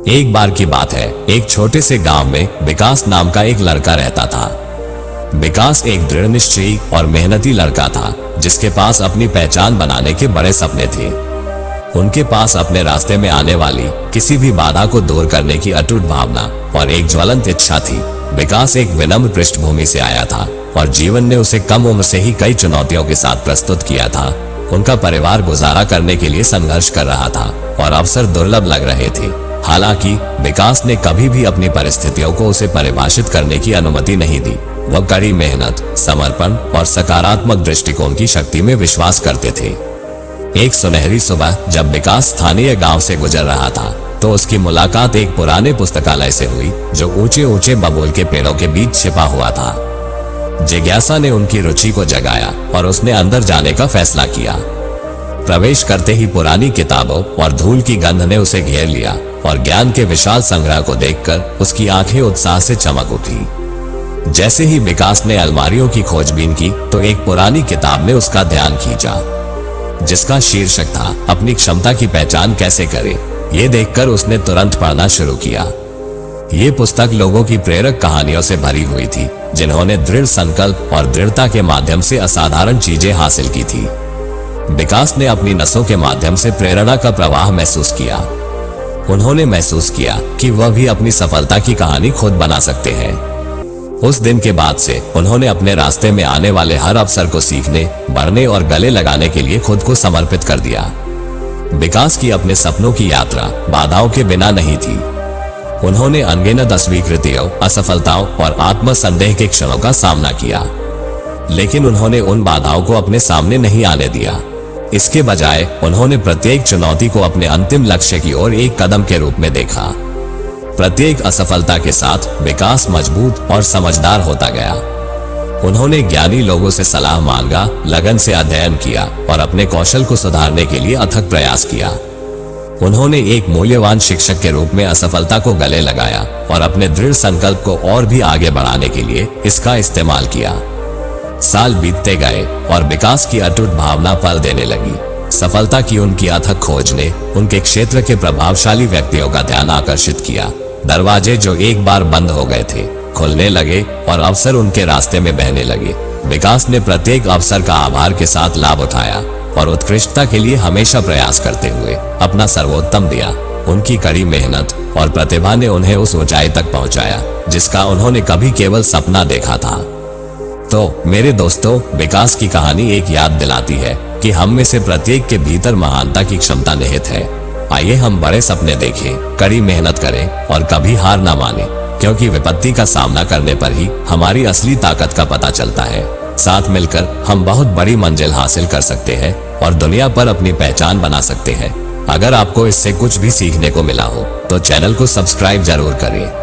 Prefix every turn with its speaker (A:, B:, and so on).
A: एक बार की बात है, एक छोटे से गांव में विकास नाम का एक लड़का रहता था। विकास एक दृढ़ निश्चयी और मेहनती लड़का था, जिसके पास अपनी पहचान बनाने के बड़े सपने थे। उनके पास अपने रास्ते में आने वाली किसी भी बाधा को दूर करने की अटूट भावना और एक ज्वलंत इच्छा थी। विकास एक विनम्र पृष्ठभूमि से आया था और जीवन ने उसे कम उम्र से ही कई चुनौतियों के साथ प्रस्तुत किया था। उनका परिवार गुजारा करने के लिए संघर्ष कर रहा था और अवसर दुर्लभ लग रहे थे। हालांकि विकास ने कभी भी अपनी परिस्थितियों को उसे परिभाषित करने की अनुमति नहीं दी। वह कड़ी मेहनत, समर्पण और सकारात्मक दृष्टिकोण की शक्ति में विश्वास करते थे। एक सुनहरी सुबह जब विकास स्थानीय गांव से गुजर रहा था, तो उसकी मुलाकात एक पुराने पुस्तकालय से हुई, जो ऊंचे ऊंचे बबूल के पेड़ों के बीच छिपा हुआ था। जिज्ञासा ने उनकी रुचि को जगाया और उसने अंदर जाने का फैसला किया। प्रवेश करते ही पुरानी किताबों और धूल की गंध ने उसे घेर लिया और ज्ञान के विशाल संग्रह को देखकर उसकी आंखें उत्साह से चमक उठी। जैसे ही विकास ने अलमारियों की खोजबीन की, तो एक पुरानी किताब ने उसका ध्यान खींचा, जिसका शीर्षक था अपनी क्षमता की पहचान कैसे करें। ये देखकर उसने तुरंत पढ़ना शुरू किया। ये पुस्तक लोगों की प्रेरक कहानियों से भरी हुई थी, जिन्होंने दृढ़ संकल्प और दृढ़ता के माध्यम से असाधारण चीजें हासिल की थी। विकास ने अपनी नसों के माध्यम से प्रेरणा का प्रवाह महसूस किया। उन्होंने महसूस किया कि वह भी अपनी सफलता की कहानी खुद बना सकते हैं। उस दिन के बाद से उन्होंने अपने रास्ते में आने वाले हर अवसर को सीखने, बढ़ने और गले लगाने के लिए खुद को समर्पित कर दिया। विकास की अपने सपनों की यात्रा बाधाओं के बिना नहीं थी। उन्होंने अनगिनत अस्वीकृतियों, असफलताओं और आत्मसंदेह के क्षणों का सामना किया, लेकिन उन्होंने उन बाधाओं को अपने सामने नहीं आने दिया। इसके बजाय उन्होंने प्रत्येक चुनौती को अपने अंतिम लक्ष्य की ओर एक कदम के रूप में देखा। प्रत्येक असफलता के साथ विकास मजबूत और समझदार होता गया। उन्होंने ज्ञानी लोगों से सलाह मांगा, लगन से अध्ययन किया और अपने कौशल को सुधारने के लिए अथक प्रयास किया। उन्होंने एक मूल्यवान शिक्षक के रूप में असफलता को गले लगाया और अपने दृढ़ संकल्प को और भी आगे बढ़ाने के लिए इसका इस्तेमाल किया। साल बीतते गए और विकास की अटूट भावना फल देने लगी। सफलता की उनकी अथक खोज ने उनके क्षेत्र के प्रभावशाली व्यक्तियों का ध्यान आकर्षित किया। दरवाजे जो एक बार बंद हो गए थे, खुलने लगे और अवसर उनके रास्ते में बहने लगे। विकास ने प्रत्येक अवसर का आभार के साथ लाभ उठाया और उत्कृष्टता के लिए हमेशा प्रयास करते हुए अपना सर्वोत्तम दिया। उनकी कड़ी मेहनत और प्रतिभा ने उन्हें उस ऊंचाई तक पहुंचाया, जिसका उन्होंने कभी केवल सपना देखा था। तो मेरे दोस्तों, विकास की कहानी एक याद दिलाती है कि हम में से प्रत्येक के भीतर महानता की क्षमता निहित है। आइए हम बड़े सपने देखें, कड़ी मेहनत करें और कभी हार ना माने, क्योंकि विपत्ति का सामना करने पर ही हमारी असली ताकत का पता चलता है। साथ मिलकर हम बहुत बड़ी मंजिल हासिल कर सकते हैं और दुनिया पर अपनी पहचान बना सकते हैं। अगर आपको इससे कुछ भी सीखने को मिला हो, तो चैनल को सब्सक्राइब जरूर करें।